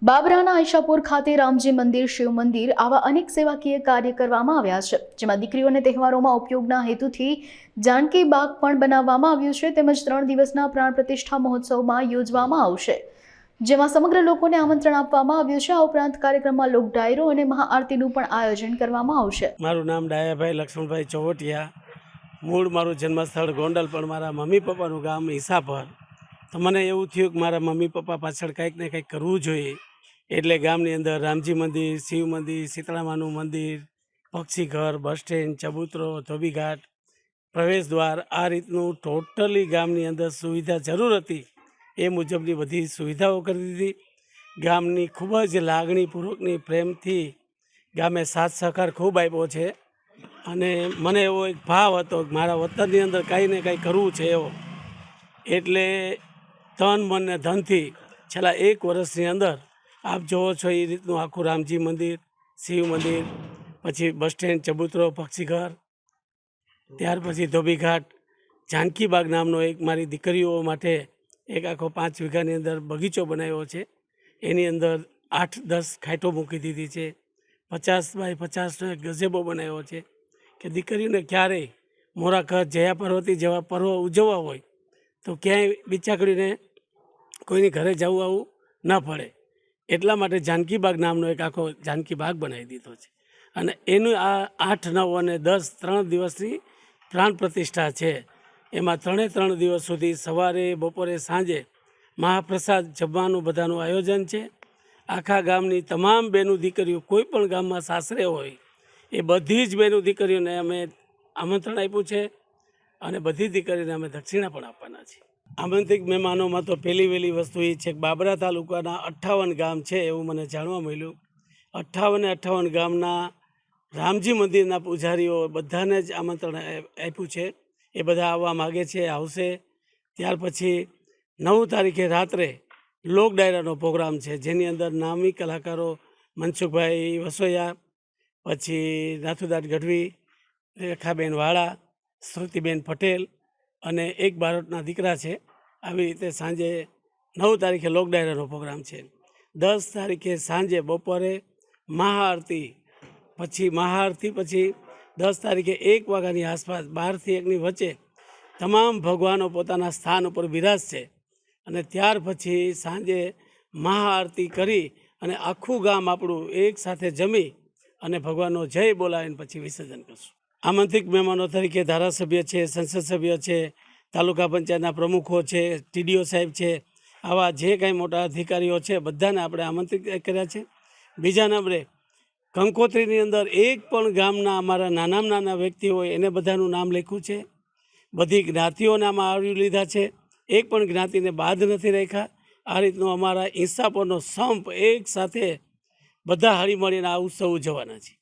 બાબરાના આયશાપુર ખાતે રામજી મંદિર, શિવ મંદિર આવા અનેક સેવાકીય કાર્ય કરવામાં આવ્યા છે, જેમાં દીકરીઓને તહેવારોમાં ઉપયોગના હેતુથી જાનકી બાગ પણ બનાવવામાં આવ્યું છે. તેમજ 3 દિવસના પ્રાણ પ્રતિષ્ઠા મહોત્સવમાં યોજવામાં આવશે, જેમાં સમગ્ર લોકોને આમંત્રણ આપવામાં આવ્યું છે. આ ઉપરાંત કાર્યક્રમમાં લોક ડાયરો અને મહાઆરતીનું પણ આયોજન કરવામાં આવશે. મારું નામ ડાયાભાઈ લક્ષ્મણભાઈ ચોવટિયા. મૂળ મારું જન્મસ્થળ ગોંડલ, પણ મારા મમ્મી પપ્પાનું ગામ ઈસાપર. તો મને એવું થયું કે મારા મમ્મી પપ્પા પાછળ કંઈક ને કંઈક કરવું જોઈએ, એટલે ગામની અંદર રામજી મંદિર, શિવ મંદિર, શીતળામાનું મંદિર, પક્ષીઘર, બસ સ્ટેન્ડ, ચબૂતરો, ધોબીઘાટ, પ્રવેશ દ્વાર, આ રીતનું ટોટલી ગામની અંદર સુવિધા જરૂર હતી એ મુજબની બધી સુવિધાઓ કરી દીધી. ગામની ખૂબ જ લાગણીપૂર્વકની પ્રેમથી ગામે સાથ સહકાર ખૂબ આપ્યો છે. અને મને એવો એક ભાવ હતો કે મારા વતનની અંદર કાંઈ ને કાંઈ કરવું છે એવો, એટલે તન મન ને ધનથી છેલ્લા 1 વર્ષની અંદર આપ જોવો છો એ રીતનું આખું રામજી મંદિર, શિવ મંદિર, પછી બસ સ્ટેન્ડ, ચબૂતરો, પક્ષીઘર, ત્યાર પછી ધોબીઘાટ, જાનકી બાગ નામનો એક મારી દીકરીઓ માટે એક આખો 5 વીઘાની અંદર બગીચો બનાવ્યો છે. એની અંદર 8-10 ખાઈટો મૂકી દીધી છે. 50 બાય 50નો એક ગઝેબો બનાવ્યો છે કે દીકરીઓને ક્યારેય મોરાખત, જયા પાર્વતી જેવા પર્વ ઉજવવા હોય તો ક્યાંય બિચાકડીને કોઈની ઘરે જવું આવું ન પડે, એટલા માટે જાનકી બાગ નામનો એક આખો જાનકી બાગ બનાવી દીધો છે. અને એનું આ 8, 9 અને 10 3 દિવસની પ્રાણ પ્રતિષ્ઠા છે. એમાં 3 દિવસ સુધી સવારે, બપોરે, સાંજે મહાપ્રસાદ જમવાનું બધાનું આયોજન છે. આખા ગામની તમામ બહેનો દીકરીઓ, કોઈ પણ ગામમાં સાસરે હોય એ બધી જ બહેનો દીકરીઓને અમે આમંત્રણ આપ્યું છે, અને બધી દીકરીઓને અમે દક્ષિણા પણ આપવાના છીએ. આમંત્રિત મહેમાનોમાં તો પહેલી વહેલી વસ્તુ એ છે કે બાબરા તાલુકાના 58 ગામ છે એવું મને જાણવા મળ્યું. 58 ગામના રામજી મંદિરના પૂજારીઓ બધાને જ આમંત્રણ આપ્યું છે. એ બધા આવવા માગે છે, આવશે. ત્યાર પછી 9 તારીખે રાત્રે લોક ડાયરાનો પ્રોગ્રામ છે, જેની અંદર નામી કલાકારો મનસુખભાઈ વસોયા, પછી નાથુદાસ ગઢવી, રેખાબેન વાળા, શ્રુતિબેન પટેલ અને એક બારોટના દીકરા છે. આવી રીતે સાંજે 9 તારીખે લોક ડાયરાનો પ્રોગ્રામ છે. 10 તારીખે સાંજે બપોરે મહાઆરતી, પછી 10 તારીખે 1 વાગ્યાની આસપાસ 12 થી 1ની વચ્ચે તમામ ભગવાનો પોતાના સ્થાન ઉપર બિરાજશે. અને ત્યાર પછી સાંજે મહાઆરતી કરી અને આખું ગામ આપણું એક સાથે જમી અને ભગવાનનો જય બોલાવીને પછી વિસર્જન કરશું. આમંત્રિત મહેમાનો તરીકે ધારાસભ્ય છે, સંસદ સભ્ય છે, તાલુકા પંચાયતના પ્રમુખો છે, ટીડીઓ સાહેબ છે, આવા જે કાંઈ મોટા અધિકારીઓ છે બધાને આપણે આમંત્રિત કર્યા છે. બીજા નંબરે કંકોત્રીની અંદર એક પણ ગામના અમારા નાનામાં નાના વ્યક્તિ હોય એને બધાનું નામ લખ્યું છે. બધી જ્ઞાતિઓને આમાં આવરી લીધા છે, એક પણ જ્ઞાતિને બાદ નથી રાખ્યા. આ રીતનો અમારા ઈસાપરનો સંપ એક સાથે બધા હળીમળીને આ ઉત્સવ ઉજવવાના છે.